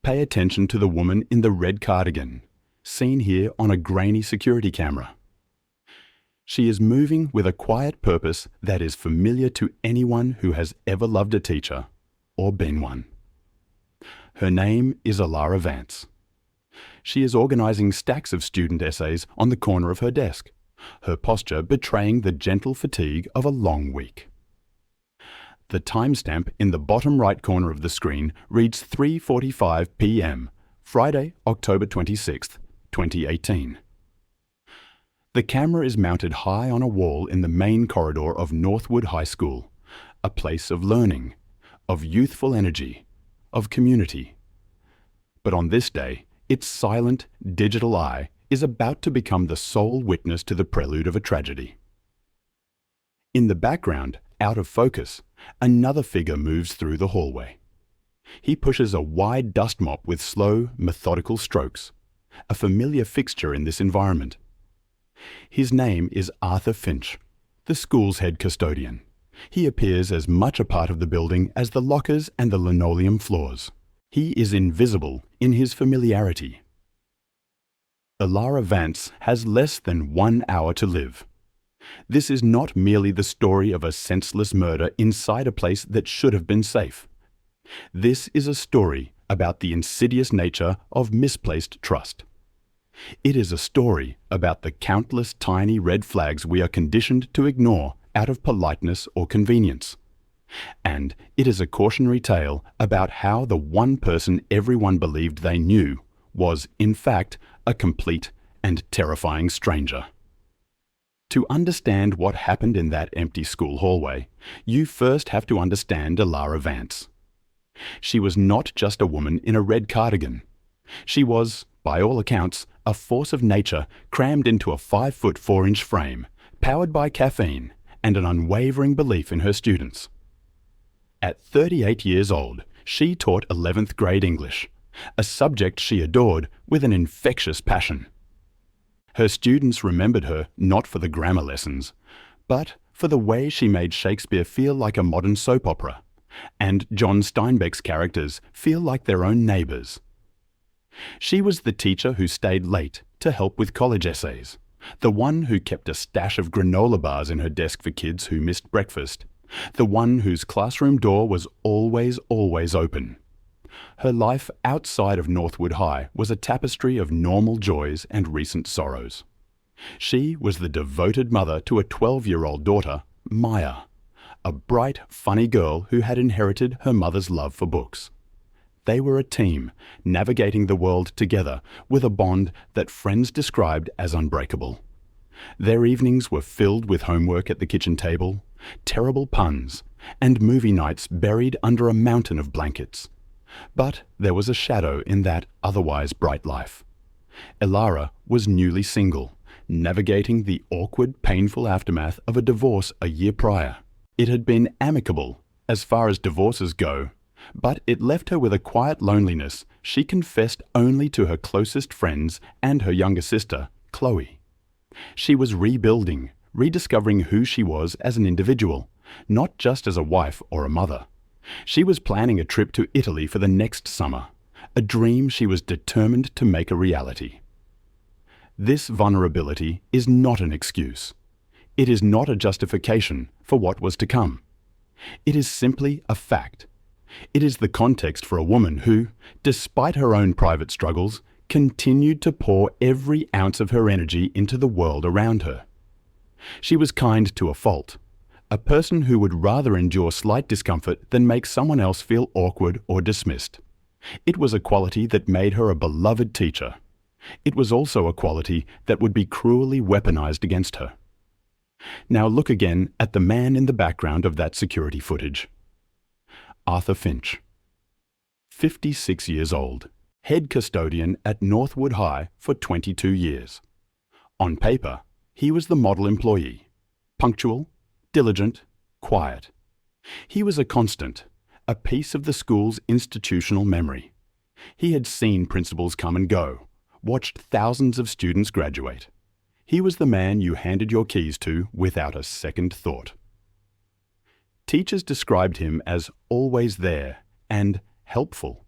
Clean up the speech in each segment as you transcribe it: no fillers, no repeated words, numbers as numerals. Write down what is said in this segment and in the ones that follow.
Pay attention to the woman in the red cardigan, seen here on a grainy security camera. She is moving with a quiet purpose that is familiar to anyone who has ever loved a teacher or been one. Her name is Alara Vance. She is organizing stacks of student essays on the corner of her desk, her posture betraying the gentle fatigue of a long week. The timestamp in the bottom right corner of the screen reads 3:45 p.m., Friday, October 26, 2018. The camera is mounted high on a wall in the main corridor of Northwood High School, a place of learning, of youthful energy, of community. But on this day, its silent, digital eye is about to become the sole witness to the prelude of a tragedy. In the background, out of focus, another figure moves through the hallway. He pushes a wide dust mop with slow, methodical strokes, a familiar fixture in this environment. His name is Arthur Finch, the school's head custodian. He appears as much a part of the building as the lockers and the linoleum floors. He is invisible in his familiarity. Alara Vance has less than 1 hour to live. This is not merely the story of a senseless murder inside a place that should have been safe. This is a story about the insidious nature of misplaced trust. It is a story about the countless tiny red flags we are conditioned to ignore out of politeness or convenience. And it is a cautionary tale about how the one person everyone believed they knew was, in fact, a complete and terrifying stranger. To understand what happened in that empty school hallway, you first have to understand Alara Vance. She was not just a woman in a red cardigan. She was, by all accounts, a force of nature crammed into a 5-foot 4-inch frame, powered by caffeine and an unwavering belief in her students. At 38 years old, she taught 11th grade English, a subject she adored with an infectious passion. Her students remembered her not for the grammar lessons, but for the way she made Shakespeare feel like a modern soap opera, and John Steinbeck's characters feel like their own neighbours. She was the teacher who stayed late to help with college essays, the one who kept a stash of granola bars in her desk for kids who missed breakfast, the one whose classroom door was always open. Her life outside of Northwood High was a tapestry of normal joys and recent sorrows. She was the devoted mother to a 12-year-old daughter, Maya, a bright, funny girl who had inherited her mother's love for books. They were a team, navigating the world together with a bond that friends described as unbreakable. Their evenings were filled with homework at the kitchen table, terrible puns, and movie nights buried under a mountain of blankets. But there was a shadow in that otherwise bright life. Alara was newly single, navigating the awkward, painful aftermath of a divorce a year prior. It had been amicable, as far as divorces go, but it left her with a quiet loneliness she confessed only to her closest friends and her younger sister, Chloe. She was rebuilding, rediscovering who she was as an individual, not just as a wife or a mother. She was planning a trip to Italy for the next summer, a dream she was determined to make a reality. This vulnerability is not an excuse. It is not a justification for what was to come. It is simply a fact. It is the context for a woman who, despite her own private struggles, continued to pour every ounce of her energy into the world around her. She was kind to a fault, a person who would rather endure slight discomfort than make someone else feel awkward or dismissed. It was a quality that made her a beloved teacher. It was also a quality that would be cruelly weaponized against her. Now look again at the man in the background of that security footage. Arthur Finch. 56 years old, head custodian at Northwood High for 22 years. On paper, he was the model employee. Punctual, diligent, quiet. He was a constant, a piece of the school's institutional memory. He had seen principals come and go, watched thousands of students graduate. He was the man you handed your keys to without a second thought. Teachers described him as always there and helpful.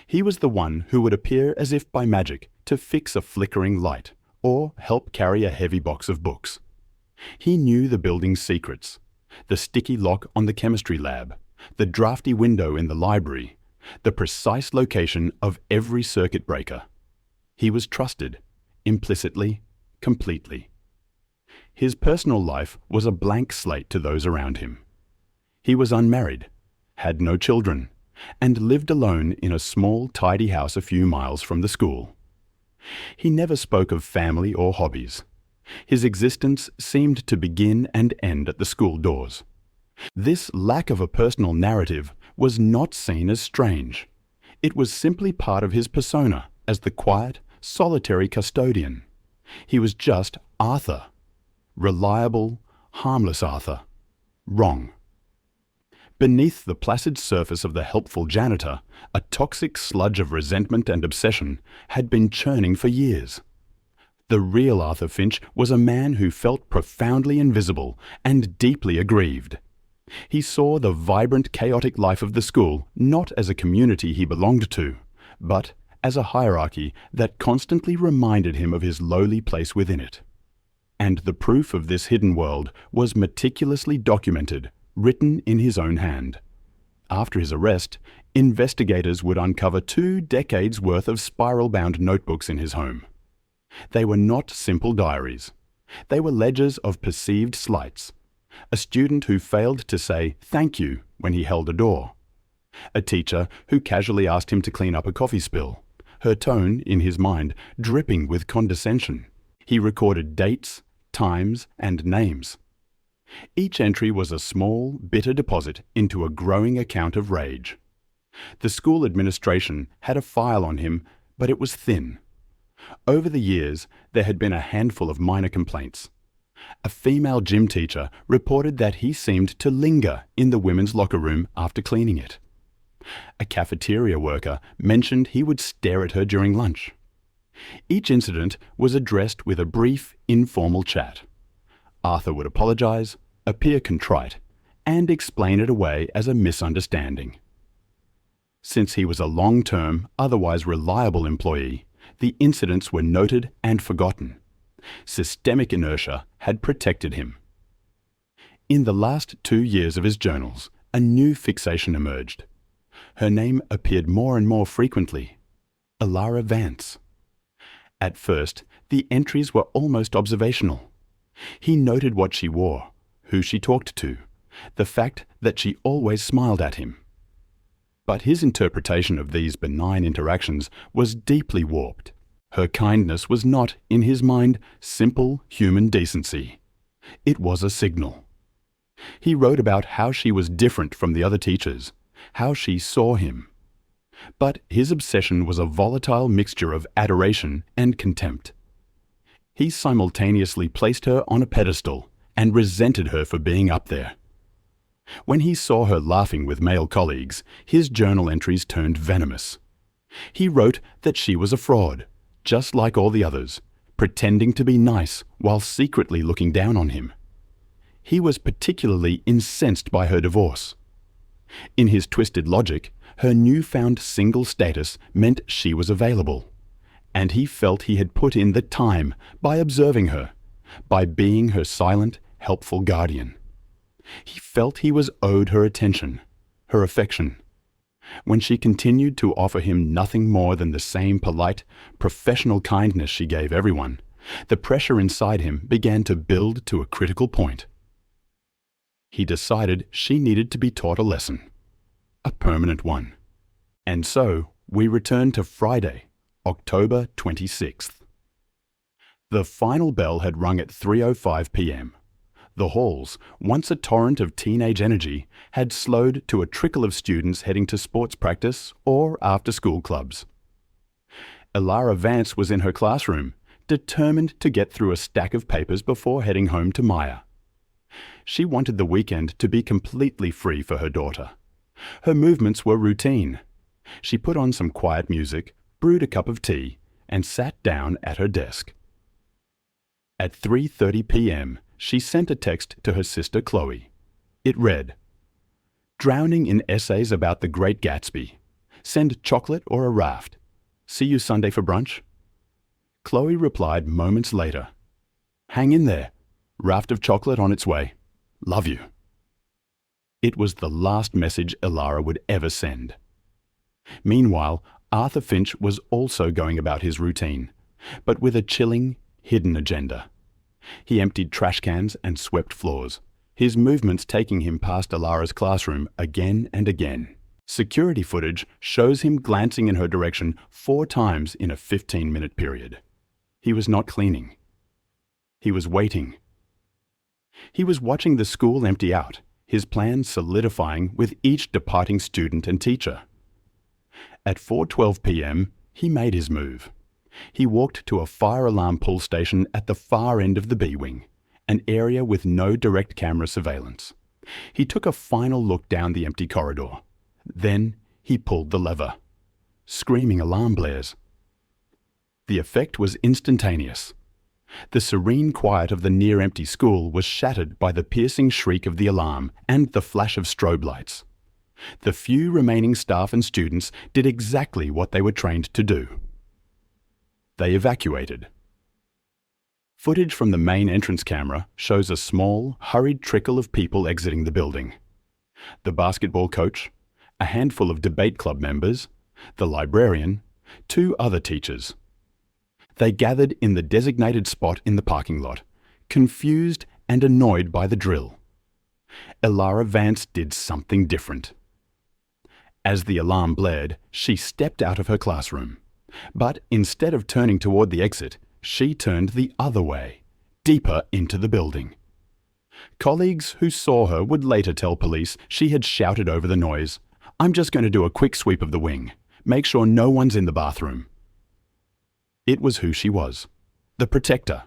He was the one who would appear as if by magic to fix a flickering light or help carry a heavy box of books. He knew the building's secrets, the sticky lock on the chemistry lab, the drafty window in the library, the precise location of every circuit breaker. He was trusted, implicitly, completely. His personal life was a blank slate to those around him. He was unmarried, had no children, and lived alone in a small, tidy house a few miles from the school. He never spoke of family or hobbies. His existence seemed to begin and end at the school doors. This lack of a personal narrative was not seen as strange. It was simply part of his persona as the quiet, solitary custodian. He was just Arthur. Reliable, harmless Arthur. Wrong. Beneath the placid surface of the helpful janitor, a toxic sludge of resentment and obsession had been churning for years. The real Arthur Finch was a man who felt profoundly invisible and deeply aggrieved. He saw the vibrant, chaotic life of the school not as a community he belonged to, but as a hierarchy that constantly reminded him of his lowly place within it. And the proof of this hidden world was meticulously documented, written in his own hand. After his arrest, investigators would uncover 2 decades worth of spiral-bound notebooks in his home. They were not simple diaries. They were ledgers of perceived slights. A student who failed to say thank you when he held a door. A teacher who casually asked him to clean up a coffee spill, her tone, in his mind, dripping with condescension. He recorded dates, times, and names. Each entry was a small, bitter deposit into a growing account of rage. The school administration had a file on him, but it was thin. Over the years, there had been a handful of minor complaints. A female gym teacher reported that he seemed to linger in the women's locker room after cleaning it. A cafeteria worker mentioned he would stare at her during lunch. Each incident was addressed with a brief, informal chat. Arthur would apologize, appear contrite, and explain it away as a misunderstanding. Since he was a long-term, otherwise reliable employee, the incidents were noted and forgotten. Systemic inertia had protected him. In the last 2 years of his journals, a new fixation emerged. Her name appeared more and more frequently. Elara Vance. At first, the entries were almost observational. He noted what she wore, who she talked to, the fact that she always smiled at him. But his interpretation of these benign interactions was deeply warped. Her kindness was not, in his mind, simple human decency. It was a signal. He wrote about how she was different from the other teachers, how she saw him. But his obsession was a volatile mixture of adoration and contempt. He simultaneously placed her on a pedestal and resented her for being up there. When he saw her laughing with male colleagues, his journal entries turned venomous. He wrote that she was a fraud, just like all the others, pretending to be nice while secretly looking down on him. He was particularly incensed by her divorce. In his twisted logic, her newfound single status meant she was available, and he felt he had put in the time by observing her, by being her silent, helpful guardian. He felt he was owed her attention, her affection. When she continued to offer him nothing more than the same polite, professional kindness she gave everyone, the pressure inside him began to build to a critical point. He decided she needed to be taught a lesson, a permanent one. And so we return to Friday, October 26th. The final bell had rung at 3:05 p.m. The halls, once a torrent of teenage energy, had slowed to a trickle of students heading to sports practice or after-school clubs. Elara Vance was in her classroom, determined to get through a stack of papers before heading home to Maya. She wanted the weekend to be completely free for her daughter. Her movements were routine. She put on some quiet music, brewed a cup of tea, and sat down at her desk. At 3:30 p.m., she sent a text to her sister Chloe. It read, "Drowning in essays about the Great Gatsby. Send chocolate or a raft. See you Sunday for brunch? Chloe replied moments later. Hang in there. Raft of chocolate on its way. Love you. It was the last message Elara would ever send. Meanwhile, Arthur Finch was also going about his routine, but with a chilling, hidden agenda. He emptied trash cans and swept floors, his movements taking him past Elara's classroom again and again. Security footage shows him glancing in her direction 4 times in a 15-minute period. He was not cleaning. He was waiting. He was watching the school empty out, his plans solidifying with each departing student and teacher. At 4:12 p.m., he made his move. He walked to a fire alarm pull station at the far end of the B wing, an area with no direct camera surveillance. He took a final look down the empty corridor. Then he pulled the lever. Screaming alarm blares. The effect was instantaneous. The serene quiet of the near-empty school was shattered by the piercing shriek of the alarm and the flash of strobe lights. The few remaining staff and students did exactly what they were trained to do. They evacuated. Footage from the main entrance camera shows a small, hurried trickle of people exiting the building. The basketball coach, a handful of debate club members, the librarian, 2 other teachers. They gathered in the designated spot in the parking lot, confused and annoyed by the drill. Elara Vance did something different. As the alarm blared, she stepped out of her classroom. But instead of turning toward the exit, she turned the other way, deeper into the building. Colleagues who saw her would later tell police she had shouted over the noise, "I'm just going to do a quick sweep of the wing. Make sure no one's in the bathroom." It was who she was, the protector,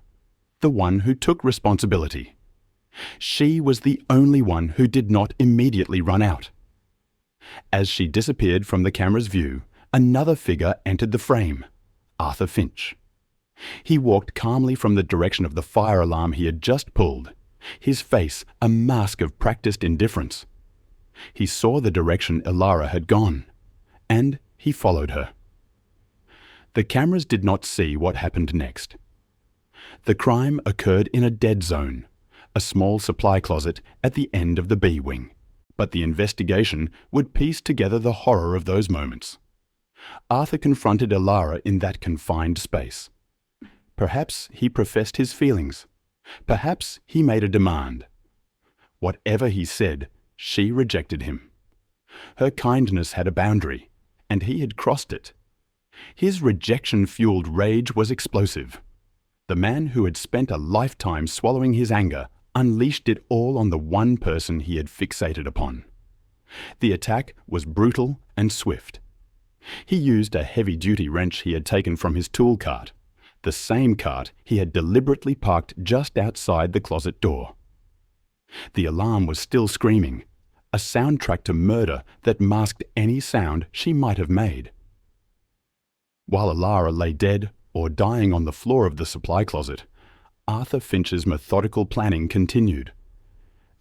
the one who took responsibility. She was the only one who did not immediately run out. As she disappeared from the camera's view, another figure entered the frame, Arthur Finch. He walked calmly from the direction of the fire alarm he had just pulled, his face a mask of practiced indifference. He saw the direction Elara had gone, and he followed her. The cameras did not see what happened next. The crime occurred in a dead zone, a small supply closet at the end of the B wing, but the investigation would piece together the horror of those moments. Arthur confronted Elara in that confined space. Perhaps he professed his feelings. Perhaps he made a demand. Whatever he said, she rejected him. Her kindness had a boundary, and he had crossed it. His rejection-fueled rage was explosive. The man who had spent a lifetime swallowing his anger unleashed it all on the one person he had fixated upon. The attack was brutal and swift. He used a heavy-duty wrench he had taken from his tool cart, the same cart he had deliberately parked just outside the closet door. The alarm was still screaming, a soundtrack to murder that masked any sound she might have made. While Elara lay dead or dying on the floor of the supply closet, Arthur Finch's methodical planning continued.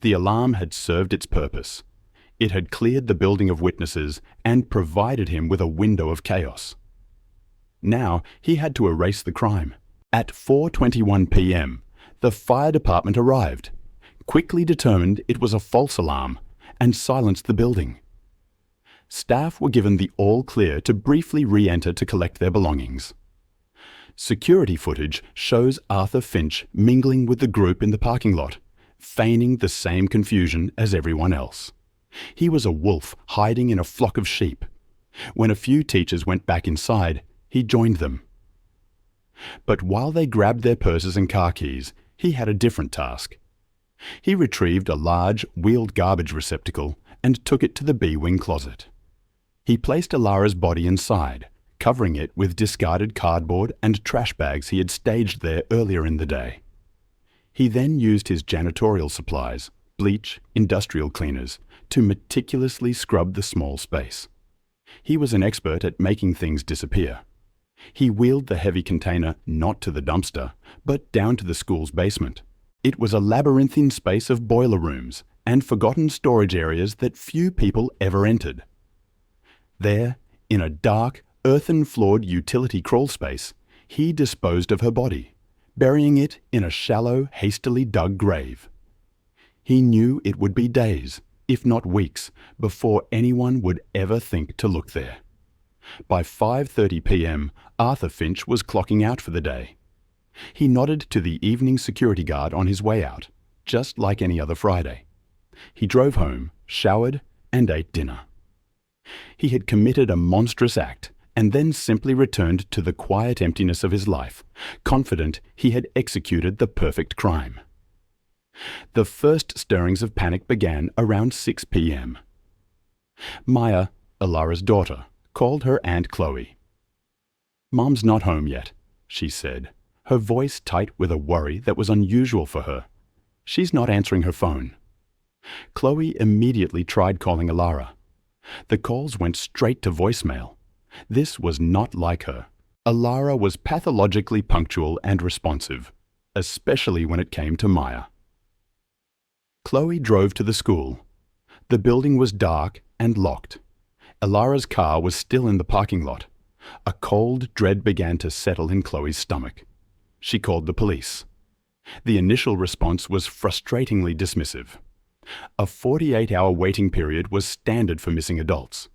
The alarm had served its purpose. It had cleared the building of witnesses and provided him with a window of chaos. Now he had to erase the crime. At 4:21 p.m., the fire department arrived, quickly determined it was a false alarm, and silenced the building. Staff were given the all-clear to briefly re-enter to collect their belongings. Security footage shows Arthur Finch mingling with the group in the parking lot, feigning the same confusion as everyone else. He was a wolf hiding in a flock of sheep. When a few teachers went back inside, he joined them. But while they grabbed their purses and car keys, he had a different task. He retrieved a large, wheeled garbage receptacle and took it to the B-wing closet. He placed Elara's body inside, covering it with discarded cardboard and trash bags he had staged there earlier in the day. He then used his janitorial supplies, bleach, industrial cleaners, to meticulously scrub the small space. He was an expert at making things disappear. He wheeled the heavy container not to the dumpster, but down to the school's basement. It was a labyrinthine space of boiler rooms and forgotten storage areas that few people ever entered. There, In a dark, earthen-floored utility crawl space, he disposed of her body, burying it in a shallow, hastily dug grave. He knew it would be days, if not weeks, before anyone would ever think to look there. By 5:30 p.m., Arthur Finch was clocking out for the day. He nodded to the evening security guard on his way out, just like any other Friday. He drove home, showered, and ate dinner. He had committed a monstrous act and then simply returned to the quiet emptiness of his life, confident he had executed the perfect crime. The first stirrings of panic began around 6 p.m. Maya, Alara's daughter, called her Aunt Chloe. "Mom's not home yet," she said, her voice tight with a worry that was unusual for her. "She's not answering her phone." Chloe immediately tried calling Alara. The calls went straight to voicemail. This was not like her. Alara was pathologically punctual and responsive, especially when it came to Maya. Chloe drove to the school. The building was dark and locked. Alara's car was still in the parking lot. A cold dread began to settle in Chloe's stomach. She called the police. The initial response was frustratingly dismissive. A 48-hour waiting period was standard for missing adults.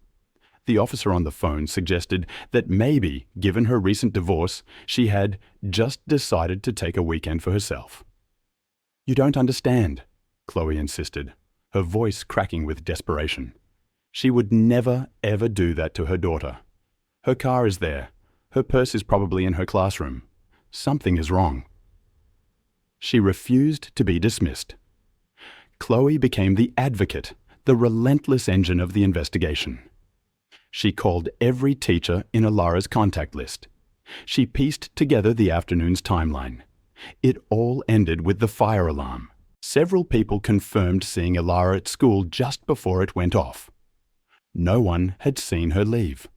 The officer on the phone suggested that maybe, given her recent divorce, she had just decided to take a weekend for herself. "You don't understand," Chloe insisted, her voice cracking with desperation. She would never, ever do that to her daughter. Her car is there. Her purse is probably in her classroom. Something is wrong. She refused to be dismissed. Chloe became the advocate, the relentless engine of the investigation. She called every teacher in Alara's contact list. She pieced together the afternoon's timeline. It all ended with the fire alarm. Several people confirmed seeing Alara at school just before it went off. No one had seen her leave.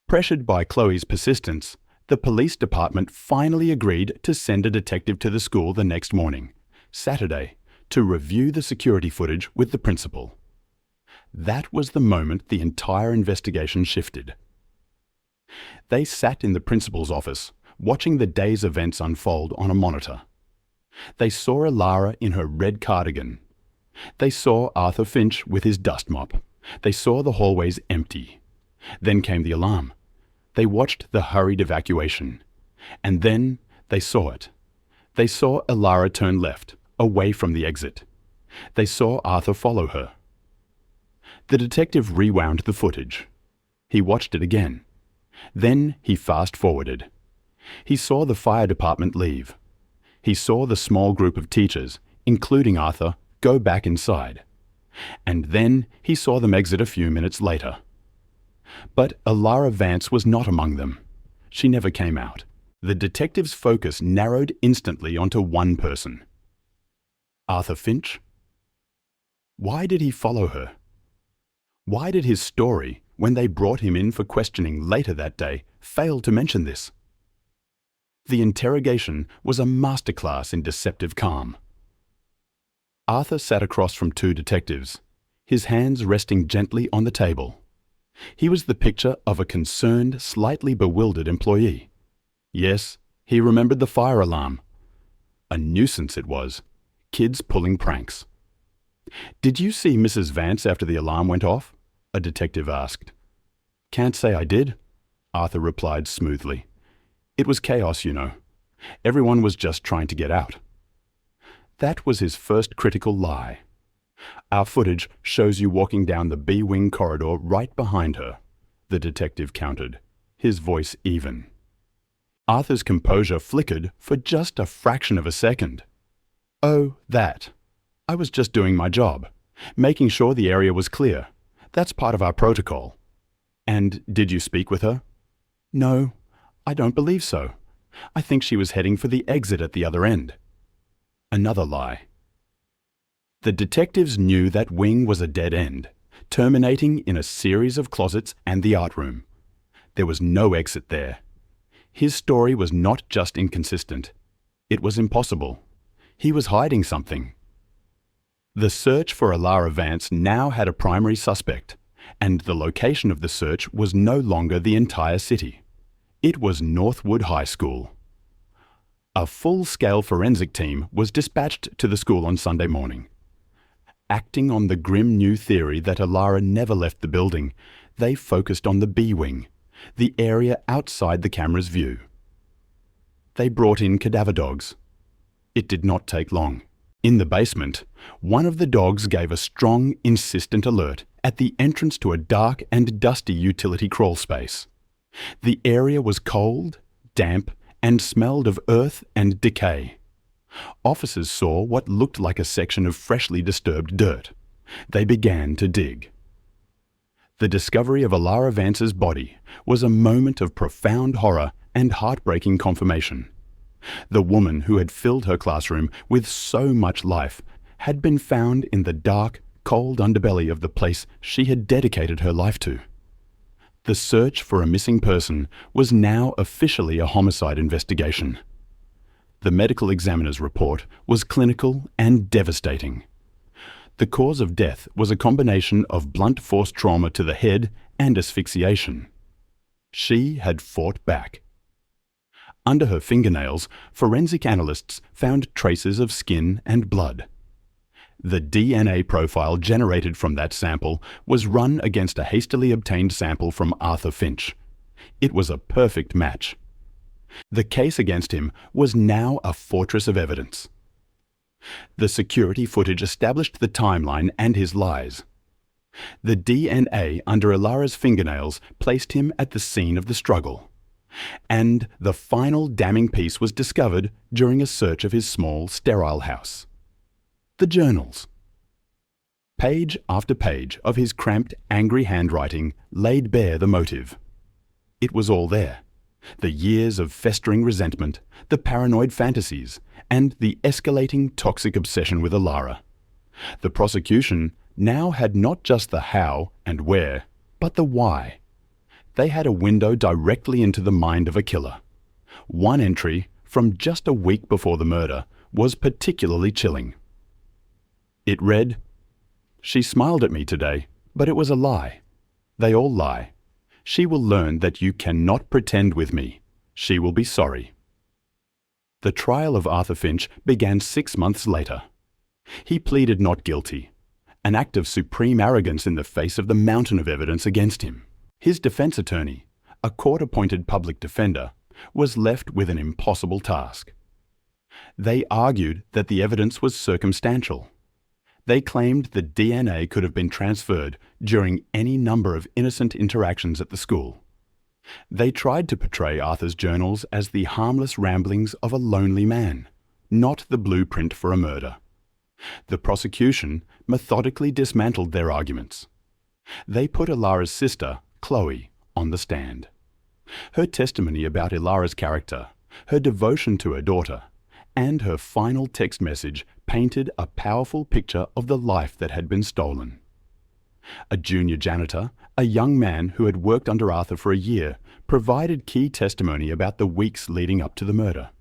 Pressured by Chloe's persistence, the police department finally agreed to send a detective to the school the next morning, Saturday, to review the security footage with the principal. That was the moment the entire investigation shifted. They sat in the principal's office, watching the day's events unfold on a monitor. They saw Alara in her red cardigan. They saw Arthur Finch with his dust mop. They saw the hallways empty. Then came the alarm. They watched the hurried evacuation. And then they saw it. They saw Alara turn left, away from the exit. They saw Arthur follow her. The detective rewound the footage. He watched it again. Then he fast-forwarded. He saw the fire department leave. He saw the small group of teachers, including Arthur, go back inside. And then he saw them exit a few minutes later. But Alara Vance was not among them. She never came out. The detective's focus narrowed instantly onto one person. Arthur Finch? Why did he follow her? Why did his story, when they brought him in for questioning later that day, fail to mention this? The interrogation was a masterclass in deceptive calm. Arthur sat across from two detectives, his hands resting gently on the table. He was the picture of a concerned, slightly bewildered employee. Yes, he remembered the fire alarm. A nuisance it was. Kids pulling pranks. "Did you see Mrs. Vance after the alarm went off?" a detective asked. "Can't say I did," Arthur replied smoothly. "It was chaos, you know. Everyone was just trying to get out." That was his first critical lie. "Our footage shows you walking down the B-wing corridor right behind her," the detective countered, his voice even. Arthur's composure flickered for just a fraction of a second. "Oh, that. I was just doing my job, making sure the area was clear. That's part of our protocol." "And did you speak with her?" "No, I don't believe so. I think she was heading for the exit at the other end." Another lie. The detectives knew that wing was a dead end, terminating in a series of closets and the art room. There was no exit there. His story was not just inconsistent. It was impossible. He was hiding something. The search for Alara Vance now had a primary suspect, and the location of the search was no longer the entire city. It was Northwood High School. A full-scale forensic team was dispatched to the school on Sunday morning. Acting on the grim new theory that Alara never left the building, they focused on the B wing, the area outside the camera's view. They brought in cadaver dogs. It did not take long. In the basement, one of the dogs gave a strong, insistent alert at the entrance to a dark and dusty utility crawl space. The area was cold, damp, and smelled of earth and decay. Officers saw what looked like a section of freshly disturbed dirt. They began to dig. The discovery of Alara Vance's body was a moment of profound horror and heartbreaking confirmation. The woman who had filled her classroom with so much life had been found in the dark, cold underbelly of the place she had dedicated her life to. The search for a missing person was now officially a homicide investigation. The medical examiner's report was clinical and devastating. The cause of death was a combination of blunt force trauma to the head and asphyxiation. She had fought back. Under her fingernails, forensic analysts found traces of skin and blood. The DNA profile generated from that sample was run against a hastily obtained sample from Arthur Finch. It was a perfect match. The case against him was now a fortress of evidence. The security footage established the timeline and his lies. The DNA under Alara's fingernails placed him at the scene of the struggle. And the final damning piece was discovered during a search of his small, sterile house. The journals. Page after page of his cramped, angry handwriting laid bare the motive. It was all there. The years of festering resentment, the paranoid fantasies, and the escalating toxic obsession with Alara. The prosecution now had not just the how and where, but the why. They had a window directly into the mind of a killer. One entry, from just a week before the murder, was particularly chilling. It read, "She smiled at me today, but it was a lie. They all lie. She will learn that you cannot pretend with me. She will be sorry." The trial of Arthur Finch began 6 months later. He pleaded not guilty, an act of supreme arrogance in the face of the mountain of evidence against him. His defense attorney, a court-appointed public defender, was left with an impossible task. They argued that the evidence was circumstantial. They claimed the DNA could have been transferred during any number of innocent interactions at the school. They tried to portray Arthur's journals as the harmless ramblings of a lonely man, not the blueprint for a murder. The prosecution methodically dismantled their arguments. They put Alara's sister, Chloe, on the stand. Her testimony about Alara's character, her devotion to her daughter, and her final text message painted a powerful picture of the life that had been stolen. A junior janitor, a young man who had worked under Arthur for a year, provided key testimony about the weeks leading up to the murder.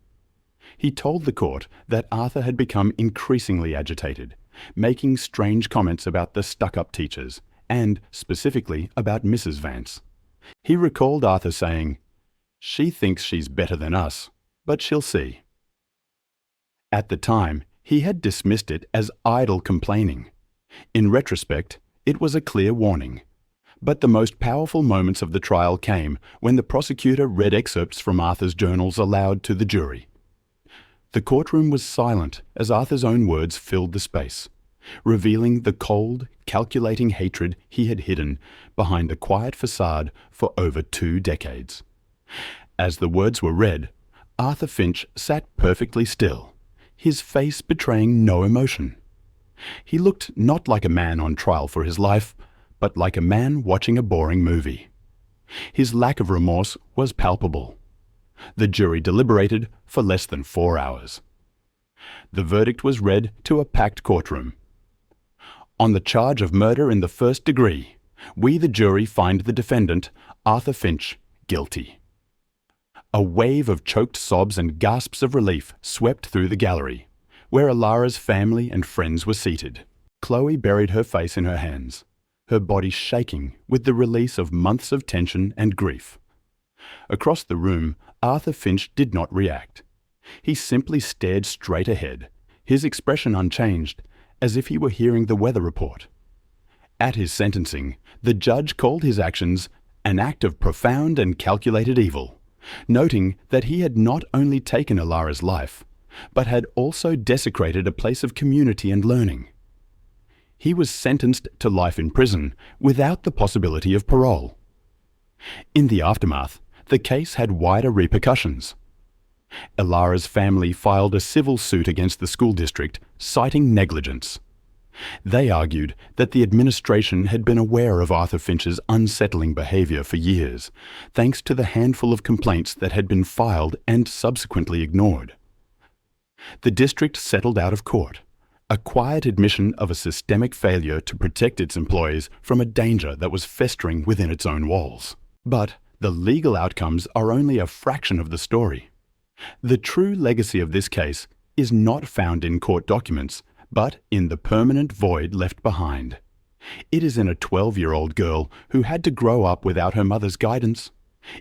He told the court that Arthur had become increasingly agitated, making strange comments about the stuck-up teachers, and specifically about Mrs. Vance. He recalled Arthur saying, "She thinks she's better than us, but she'll see." At the time, he had dismissed it as idle complaining. In retrospect, it was a clear warning. But the most powerful moments of the trial came when the prosecutor read excerpts from Arthur's journals aloud to the jury. The courtroom was silent as Arthur's own words filled the space, revealing the cold, calculating hatred he had hidden behind a quiet facade for over 2 decades. As the words were read, Arthur Finch sat perfectly still, his face betraying no emotion. He looked not like a man on trial for his life, but like a man watching a boring movie. His lack of remorse was palpable. The jury deliberated for less than 4 hours. The verdict was read to a packed courtroom. On the charge of murder in the first degree, we the jury find the defendant, Arthur Finch, guilty. A wave of choked sobs and gasps of relief swept through the gallery, where Alara's family and friends were seated. Chloe buried her face in her hands. her body shaking with the release of months of tension and grief. Across the room, Arthur Finch did not react. He simply stared straight ahead, his expression unchanged, as if he were hearing the weather report. At his sentencing, the judge called his actions an act of profound and calculated evil, noting that he had not only taken Alara's life, but had also desecrated a place of community and learning. He was sentenced to life in prison without the possibility of parole. In the aftermath, the case had wider repercussions. Alara's family filed a civil suit against the school district, citing negligence. They argued that the administration had been aware of Arthur Finch's unsettling behavior for years, thanks to the handful of complaints that had been filed and subsequently ignored. The district settled out of court, a quiet admission of a systemic failure to protect its employees from a danger that was festering within its own walls. But the legal outcomes are only a fraction of the story. The true legacy of this case is not found in court documents, but in the permanent void left behind. It is in a 12-year-old girl who had to grow up without her mother's guidance.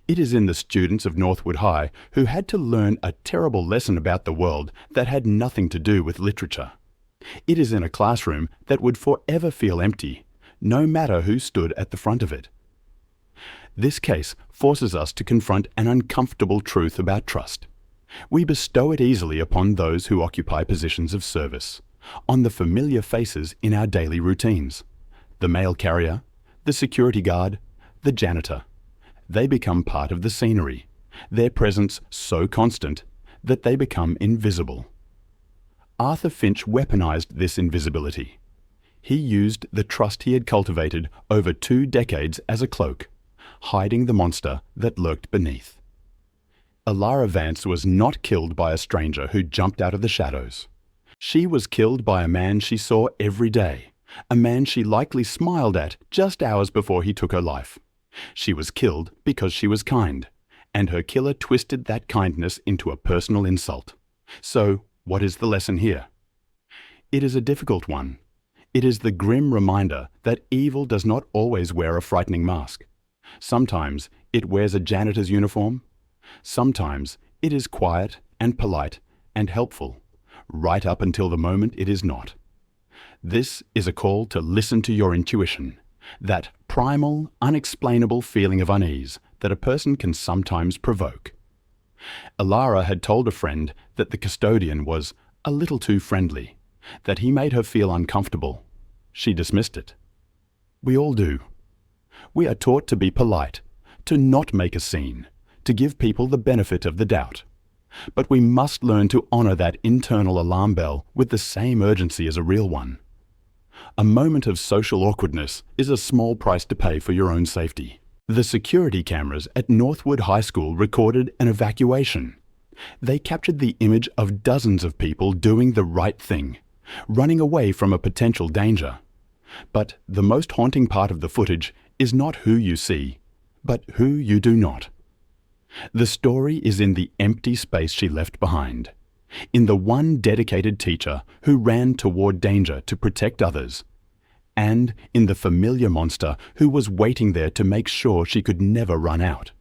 It is in the students of Northwood High who had to learn a terrible lesson about the world that had nothing to do with literature. It is in a classroom that would forever feel empty, no matter who stood at the front of it. This case forces us to confront an uncomfortable truth about trust. We bestow it easily upon those who occupy positions of service, on the familiar faces in our daily routines. The mail carrier, the security guard, the janitor. They become part of the scenery, their presence so constant that they become invisible. Arthur Finch weaponized this invisibility. He used the trust he had cultivated over 2 decades as a cloak, hiding the monster that lurked beneath. Alara Vance was not killed by a stranger who jumped out of the shadows. She was killed by a man she saw every day, a man she likely smiled at just hours before he took her life. She was killed because she was kind, and her killer twisted that kindness into a personal insult. So, what is the lesson here? It is a difficult one. It is the grim reminder that evil does not always wear a frightening mask. Sometimes it wears a janitor's uniform. Sometimes it is quiet and polite and helpful, right up until the moment it is not. This is a call to listen to your intuition, that primal, unexplainable feeling of unease that a person can sometimes provoke. Alara had told a friend that the custodian was a little too friendly, that he made her feel uncomfortable. She dismissed it. We all do. We are taught to be polite, to not make a scene, to give people the benefit of the doubt. But we must learn to honor that internal alarm bell with the same urgency as a real one. A moment of social awkwardness is a small price to pay for your own safety. The security cameras at Northwood High School recorded an evacuation. They captured the image of dozens of people doing the right thing, running away from a potential danger. But the most haunting part of the footage is not who you see, but who you do not. The story is in the empty space she left behind, in the one dedicated teacher who ran toward danger to protect others, and in the familiar monster who was waiting there to make sure she could never run out.